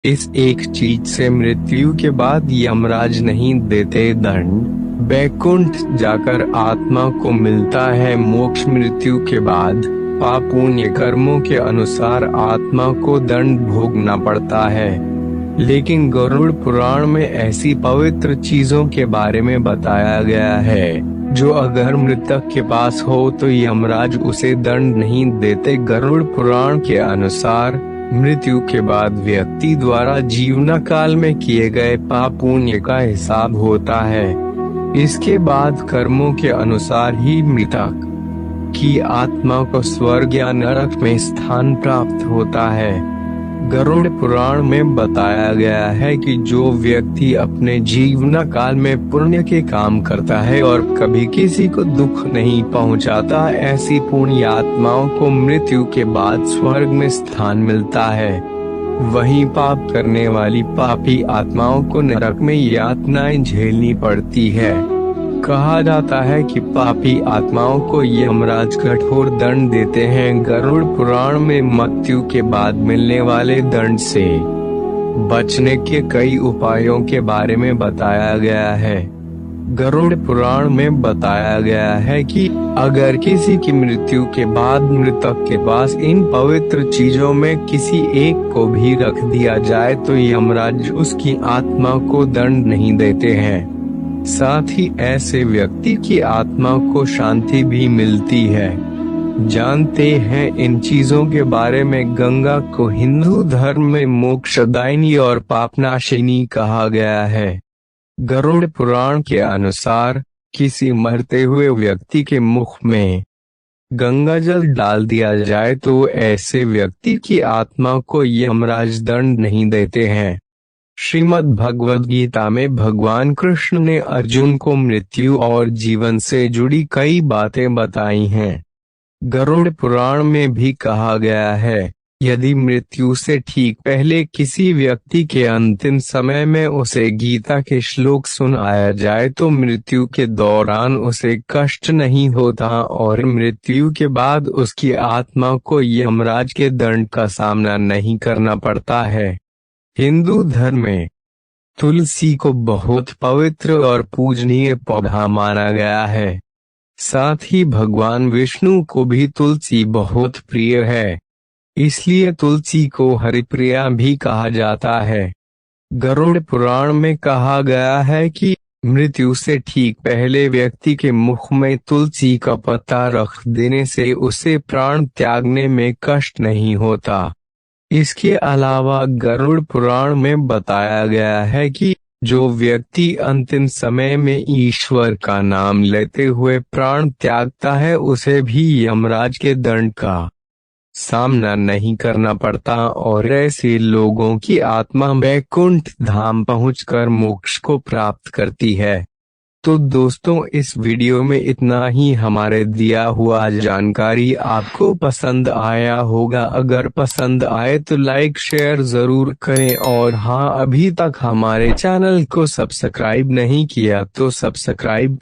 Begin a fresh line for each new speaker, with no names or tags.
इस एक चीज से मृत्यु के बाद यमराज नहीं देते दंड। वैकुंठ जाकर आत्मा को मिलता है मोक्ष। मृत्यु के बाद पाप पुण्य कर्मों के अनुसार आत्मा को दंड भोगना पड़ता है। लेकिन गरुड़ पुराण में ऐसी पवित्र चीजों के बारे में बताया गया है जो अगर मृतक के पास हो तो यमराज उसे दंड नहीं देते। गरुड़ पुराण के अनुसार मृत्यु के बाद व्यक्ति द्वारा जीवन काल में किए गए पाप पुण्य का हिसाब होता है। इसके बाद कर्मों के अनुसार ही मृतक की आत्मा को स्वर्ग या नरक में स्थान प्राप्त होता है। गरुड़ पुराण में बताया गया है कि जो व्यक्ति अपने जीवन काल में पुण्य के काम करता है और कभी किसी को दुख नहीं पहुंचाता, ऐसी पुण्य आत्माओं को मृत्यु के बाद स्वर्ग में स्थान मिलता है। वहीं पाप करने वाली पापी आत्माओं को नरक में यातनाएं झेलनी पड़ती है। कहा जाता है कि पापी आत्माओं को यमराज कठोर दंड देते हैं। गरुड़ पुराण में मृत्यु के बाद मिलने वाले दंड से बचने के कई उपायों के बारे में बताया गया है। गरुड़ पुराण में बताया गया है कि अगर किसी की मृत्यु के बाद मृतक के पास इन पवित्र चीजों में किसी एक को भी रख दिया जाए तो यमराज उसकी आत्मा को दंड नहीं देते हैं। साथ ही ऐसे व्यक्ति की आत्मा को शांति भी मिलती है। जानते हैं इन चीजों के बारे में। गंगा को हिंदू धर्म में मोक्षदायिनी और पापनाशिनी कहा गया है। गरुड़ पुराण के अनुसार किसी मरते हुए व्यक्ति के मुख में गंगा जल डाल दिया जाए तो ऐसे व्यक्ति की आत्मा को यमराज दंड नहीं देते हैं। श्रीमद् भगवद गीता में भगवान कृष्ण ने अर्जुन को मृत्यु और जीवन से जुड़ी कई बातें बताई हैं। गरुड़ पुराण में भी कहा गया है, यदि मृत्यु से ठीक पहले किसी व्यक्ति के अंतिम समय में उसे गीता के श्लोक सुनाया जाए तो मृत्यु के दौरान उसे कष्ट नहीं होता और मृत्यु के बाद उसकी आत्मा को यमराज के दंड का सामना नहीं करना पड़ता है। हिंदू धर्म में तुलसी को बहुत पवित्र और पूजनीय पौधा माना गया है। साथ ही भगवान विष्णु को भी तुलसी बहुत प्रिय है, इसलिए तुलसी को हरिप्रिया भी कहा जाता है। गरुड़ पुराण में कहा गया है कि मृत्यु से ठीक पहले व्यक्ति के मुख में तुलसी का पत्ता रख देने से उसे प्राण त्यागने में कष्ट नहीं होता। इसके अलावा गरुड़ पुराण में बताया गया है कि जो व्यक्ति अंतिम समय में ईश्वर का नाम लेते हुए प्राण त्यागता है उसे भी यमराज के दंड का सामना नहीं करना पड़ता और ऐसे लोगों की आत्मा वैकुंठ धाम पहुंचकर मोक्ष को प्राप्त करती है। तो दोस्तों, इस वीडियो में इतना ही। हमारे दिया हुआ जानकारी आपको पसंद आया होगा। अगर पसंद आए तो लाइक शेयर जरूर करें और हाँ, अभी तक हमारे चैनल को सब्सक्राइब नहीं किया तो सब्सक्राइब